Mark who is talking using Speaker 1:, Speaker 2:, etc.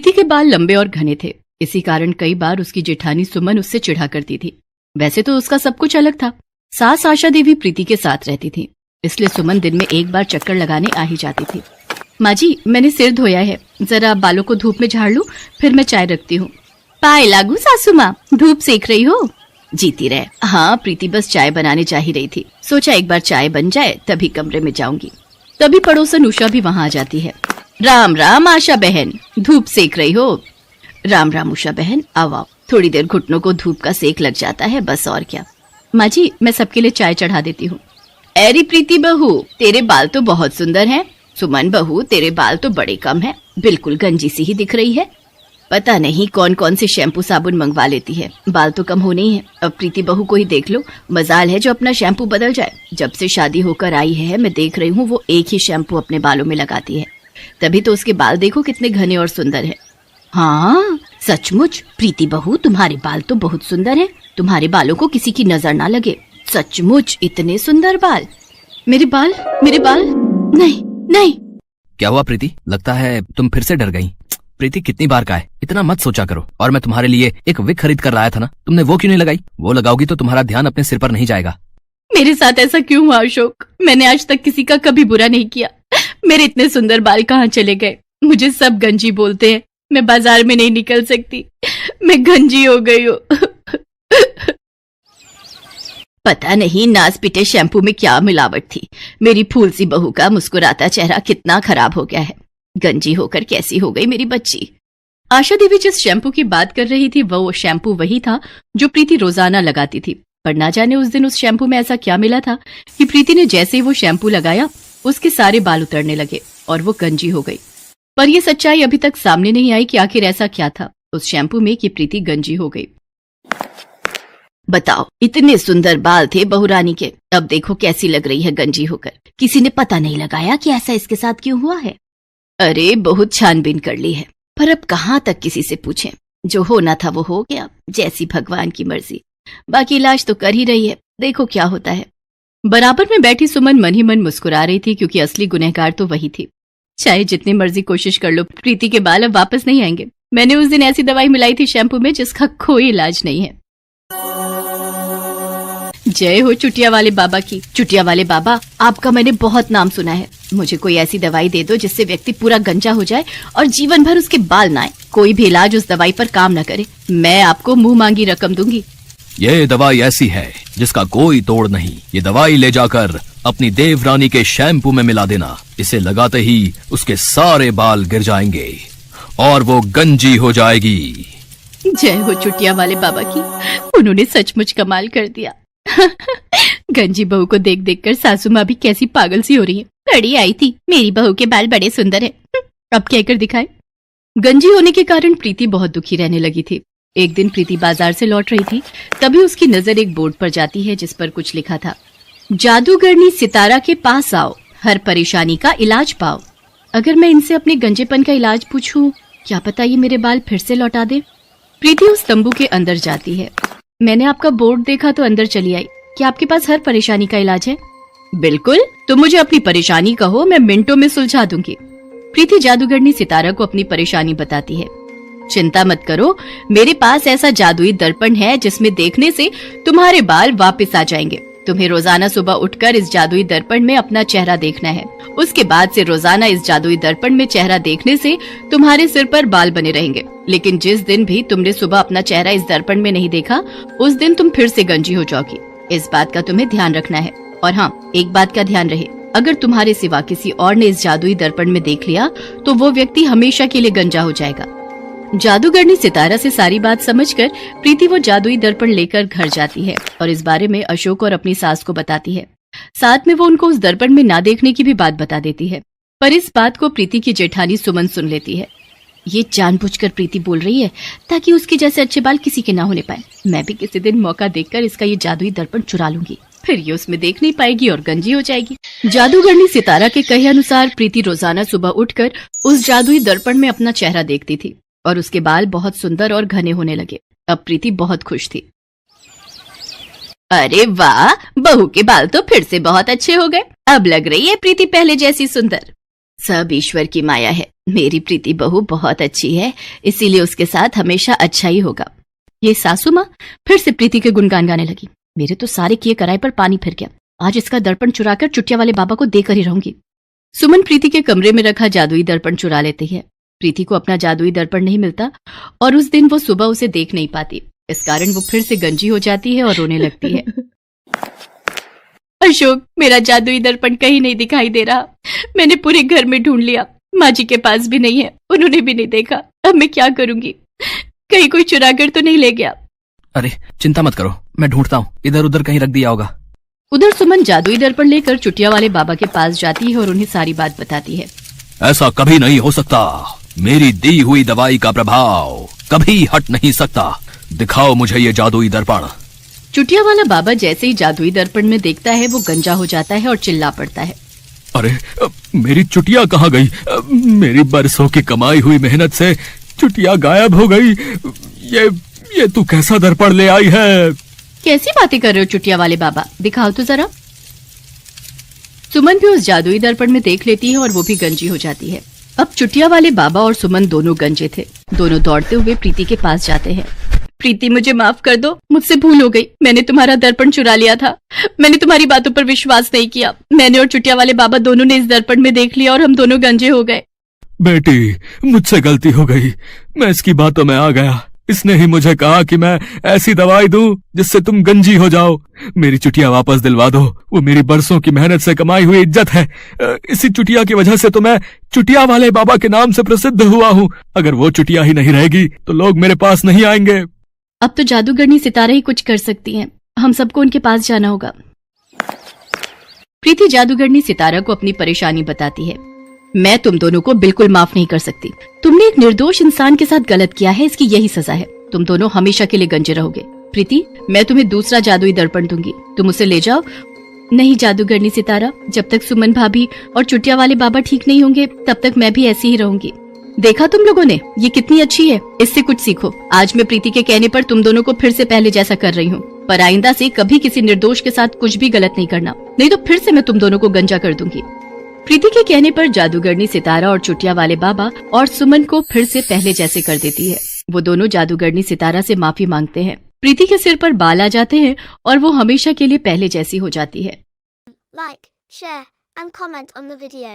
Speaker 1: प्रीति के बाल लंबे और घने थे। इसी कारण कई बार उसकी जेठानी सुमन उससे चिढ़ा करती थी। वैसे तो उसका सब कुछ अलग था। सास आशा देवी प्रीति के साथ रहती थी, इसलिए सुमन दिन में एक बार चक्कर लगाने आ ही जाती थी। माँ जी, मैंने सिर धोया है, जरा बालों को धूप में झाड़ लूं, फिर मैं चाय रखती हूँ। पाए लागू सासू माँ, धूप सेक रही हो? जीती रहे। हाँ, प्रीति बस चाय बनाने जा ही रही थी। सोचा एक बार चाय बन जाए तभी कमरे में जाऊंगी। तभी पड़ोसन उषा भी वहाँ आ जाती है। राम राम आशा बहन, धूप सेक रही हो? राम राम उषा बहन, आओ आओ, थोड़ी देर घुटनों को धूप का सेक लग जाता है, बस और क्या। माँ जी, मैं सबके लिए चाय चढ़ा देती हूँ। अरे प्रीति बहू, तेरे बाल तो बहुत सुंदर हैं। सुमन बहू, तेरे बाल तो बड़े कम हैं, बिल्कुल गंजी सी ही दिख रही है। पता नहीं कौन कौन से शैम्पू साबुन मंगवा लेती है, बाल तो कम होने ही है। अब प्रीति बहू को ही देख लो, मजाल है जो अपना शैम्पू बदल जाए। जब से शादी होकर आई है, मैं देख रही हूँ वो एक ही शैम्पू अपने बालों में लगाती है, तभी तो उसके बाल देखो कितने घने और सुंदर है। हाँ सचमुच प्रीति बहू, तुम्हारे बाल तो बहुत सुंदर है। तुम्हारे बालों को किसी की नजर ना लगे, सचमुच इतने सुंदर बाल। मेरे बाल नहीं नहीं।
Speaker 2: क्या हुआ प्रीति? लगता है तुम फिर से डर गई। प्रीति, कितनी बार कहा है, इतना मत सोचा करो। और मैं तुम्हारे लिए एक विग खरीद कर लाया था ना, तुमने वो क्यों नहीं लगाई? वो लगाओगी तो तुम्हारा ध्यान अपने सिर पर नहीं जाएगा।
Speaker 1: मेरे साथ ऐसा क्यों हुआ अशोक? मैंने आज तक किसी का कभी बुरा नहीं किया। मेरे इतने सुंदर बाल कहाँ चले गए? मुझे सब गंजी बोलते हैं, मैं बाजार में नहीं निकल सकती, मैं गंजी हो गई हूँ। पता नहीं नास पिटे शैम्पू में क्या मिलावट थी। मेरी फूल सी बहू का मुस्कुराता चेहरा कितना खराब हो गया है। गंजी होकर कैसी हो गई मेरी बच्ची। आशा देवी जिस शैम्पू की बात कर रही थी वो शैम्पू वही था जो प्रीति रोजाना लगाती थी। पर ना जाने उस दिन उस शैम्पू में ऐसा क्या मिला था कि प्रीति ने जैसे ही वो शैम्पू लगाया उसके सारे बाल उतरने लगे और वो गंजी हो गई। पर यह सच्चाई अभी तक सामने नहीं आई कि आखिर ऐसा क्या था उस शैम्पू में कि प्रीति गंजी हो गई। बताओ, इतने सुंदर बाल थे बहुरानी के, अब देखो कैसी लग रही है गंजी होकर। किसी ने पता नहीं लगाया कि ऐसा इसके साथ क्यों हुआ है। अरे बहुत छानबीन कर ली है, पर अब कहाँ तक किसी से पूछें। जो होना था वो हो गया, जैसी भगवान की मर्जी। बाकी इलाज तो कर ही रही है, देखो क्या होता है। बराबर में बैठी सुमन मन ही मन मुस्कुरा रही थी, क्योंकि असली गुनहगार तो वही थी। चाहे जितनी मर्जी कोशिश कर लो, प्रीति के बाल अब वापस नहीं आएंगे। मैंने उस दिन ऐसी दवाई मिलाई थी शैम्पू में जिसका कोई इलाज नहीं है। जय हो चुटिया वाले बाबा की। चुटिया वाले बाबा, आपका मैंने बहुत नाम सुना है। मुझे कोई ऐसी दवाई दे दो जिससे व्यक्ति पूरा गंजा हो जाए और जीवन भर उसके बाल ना आए। कोई भी इलाज उस दवाई पर काम न करे, मैं आपको मुंह मांगी रकम दूंगी।
Speaker 2: ये दवाई ऐसी है जिसका कोई तोड़ नहीं। ये दवाई ले जाकर अपनी देवरानी के शैम्पू में मिला देना। इसे लगाते ही उसके सारे बाल गिर जाएंगे और वो गंजी हो जाएगी।
Speaker 1: जय हो चुटिया वाले बाबा की, उन्होंने सचमुच कमाल कर दिया। गंजी बहू को देख देख कर सासू माँ भी कैसी पागल सी हो रही है। लड़ी आई थी, मेरी बहू के बाल बड़े सुंदर है, अब क्या कर दिखाए। गंजी होने के कारण प्रीति बहुत दुखी रहने लगी थी। एक दिन प्रीति बाजार से लौट रही थी, तभी उसकी नजर एक बोर्ड पर जाती है जिस पर कुछ लिखा था। जादूगरनी सितारा के पास आओ, हर परेशानी का इलाज पाओ। अगर मैं इनसे अपने गंजेपन का इलाज पूछूं, क्या पता ये मेरे बाल फिर से लौटा दे। प्रीति उस तंबू के अंदर जाती है। मैंने आपका बोर्ड देखा तो अंदर चली आई। क्या आपके पास हर परेशानी का इलाज है? बिल्कुल, तो मुझे अपनी परेशानी कहो, मैं मिनटों में सुलझा दूंगी। प्रीति जादूगरनी सितारा को अपनी परेशानी बताती है। चिंता मत करो, मेरे पास ऐसा जादुई दर्पण है जिसमें देखने से तुम्हारे बाल वापस आ जाएंगे। तुम्हें रोजाना सुबह उठकर इस जादुई दर्पण में अपना चेहरा देखना है। उसके बाद से रोजाना इस जादुई दर्पण में चेहरा देखने से तुम्हारे सिर पर बाल बने रहेंगे। लेकिन जिस दिन भी तुमने सुबह अपना चेहरा इस दर्पण में नहीं देखा, उस दिन तुम फिर से गंजी हो जाओगी। इस बात का तुम्हें ध्यान रखना है। और हाँ, एक बात का ध्यान रहे, अगर तुम्हारे सिवा किसी और ने इस जादुई दर्पण में देख लिया तो वो व्यक्ति हमेशा के लिए गंजा हो जाएगा। जादूगरनी सितारा से सारी बात समझकर प्रीति वो जादुई दर्पण लेकर घर जाती है और इस बारे में अशोक और अपनी सास को बताती है। साथ में वो उनको उस दर्पण में ना देखने की भी बात बता देती है। पर इस बात को प्रीति की जेठानी सुमन सुन लेती है। ये जानबूझकर प्रीति बोल रही है ताकि उसके जैसे अच्छे बाल किसी के ना होने पाए। मैं भी किसी दिन मौका देखकर इसका ये जादुई दर्पण चुरा लूंगी, फिर ये उसमें देख नहीं पाएगी और गंजी हो जाएगी। जादूगरनी सितारा के कहे अनुसार प्रीति रोजाना सुबह उठकर उस जादुई दर्पण में अपना चेहरा देखती थी और उसके बाल बहुत सुंदर और घने होने लगे। अब प्रीति बहुत खुश थी। अरे वाह, बहू के बाल तो फिर से बहुत अच्छे हो गए। अब लग रही है प्रीति पहले जैसी सुंदर। सब ईश्वर की माया है। मेरी प्रीति बहू बहुत अच्छी है, इसीलिए उसके साथ हमेशा अच्छा ही होगा। ये सासू माँ फिर से प्रीति के गुणगान गाने लगी। मेरे तो सारे किए कराए पर पानी फिर गया। आज इसका दर्पण चुराकर चुटिया वाले बाबा को देकर ही रहूंगी। सुमन प्रीति के कमरे में रखा जादुई दर्पण चुरा लेती है। प्रीति को अपना जादुई दर्पण नहीं मिलता और उस दिन वो सुबह उसे देख नहीं पाती। इस कारण वो फिर से गंजी हो जाती है और रोने लगती है। अशोक, मेरा जादुई दर्पण कहीं नहीं दिखाई दे रहा। मैंने पूरे घर में ढूंढ लिया, माँ जी के पास भी नहीं है, उन्होंने भी नहीं देखा। अब मैं क्या करूंगी? कहीं कोई चुराकर तो नहीं ले गया?
Speaker 2: अरे चिंता मत करो, मैं ढूंढता हूँ, इधर उधर कहीं रख दिया होगा।
Speaker 1: उधर सुमन जादुई दर्पण लेकर चुटिया वाले बाबा के पास जाती है और उन्हें सारी बात बताती है।
Speaker 2: ऐसा कभी नहीं हो सकता। मेरी दी हुई दवाई का प्रभाव कभी हट नहीं सकता। दिखाओ मुझे ये जादुई दर्पण।
Speaker 1: चुटिया वाला बाबा जैसे ही जादुई दर्पण में देखता है वो गंजा हो जाता है और चिल्ला पड़ता है।
Speaker 2: अरे मेरी चुटिया कहाँ गई? मेरी बरसों की कमाई हुई मेहनत से चुटिया गायब हो गई। ये तू कैसा दर्पण ले आई है?
Speaker 1: कैसी बातें कर रहे हो चुटिया वाले बाबा, दिखाओ तो जरा। सुमन भी उस जादुई दर्पण में देख लेती है और वो भी गंजी हो जाती है। अब चुटिया वाले बाबा और सुमन दोनों गंजे थे। दोनों दौड़ते हुए प्रीति के पास जाते हैं। प्रीति, मुझे माफ कर दो, मुझसे भूल हो गई। मैंने तुम्हारा दर्पण चुरा लिया था। मैंने तुम्हारी बातों पर विश्वास नहीं किया। मैंने और चुटिया वाले बाबा दोनों ने इस दर्पण में देख लिया और हम दोनों गंजे हो गए।
Speaker 2: बेटी, मुझसे गलती हो गई। मैं इसकी बातों में आ गया। इसने ही मुझे कहा कि मैं ऐसी दवाई दूं जिससे तुम गंजी हो जाओ। मेरी चुटिया वापस दिलवा दो। वो मेरी बरसों की मेहनत से कमाई हुई इज्जत है। इसी चुटिया की वजह से तो मैं चुटिया वाले बाबा के नाम से प्रसिद्ध हुआ हूँ। अगर वो चुटिया ही नहीं रहेगी तो लोग मेरे पास नहीं आएंगे।
Speaker 1: अब तो जादूगरनी सितारा ही कुछ कर सकती हैं। हम सबको उनके पास जाना होगा। प्रीति जादूगरनी सितारा को अपनी परेशानी बताती है। मैं तुम दोनों को बिल्कुल माफ नहीं कर सकती। तुमने एक निर्दोष इंसान के साथ गलत किया है, इसकी यही सजा है। तुम दोनों हमेशा के लिए गंजे रहोगे। प्रीति, मैं तुम्हें दूसरा जादुई दर्पण दूंगी, तुम उसे ले जाओ। नहीं जादूगरनी सितारा, जब तक सुमन भाभी और चुटिया वाले बाबा ठीक नहीं होंगे तब तक मैं भी ऐसी ही रहूंगी। देखा तुम लोगों ने, ये कितनी अच्छी है, इससे कुछ सीखो। आज मैं प्रीति के कहने पर तुम दोनों को फिर से पहले जैसा कर रही हूँ, पर आइंदा से कभी किसी निर्दोष के साथ कुछ भी गलत नहीं करना, नहीं तो फिर से मैं तुम दोनों को गंजा कर दूंगी। प्रीति के कहने पर जादूगरनी सितारा और चुटिया वाले बाबा और सुमन को फिर से पहले जैसे कर देती है। वो दोनों जादूगरनी सितारा से माफी मांगते हैं। प्रीति के सिर पर बाल आ जाते हैं और वो हमेशा के लिए पहले जैसी हो जाती है।
Speaker 3: Like, share, and comment on the video.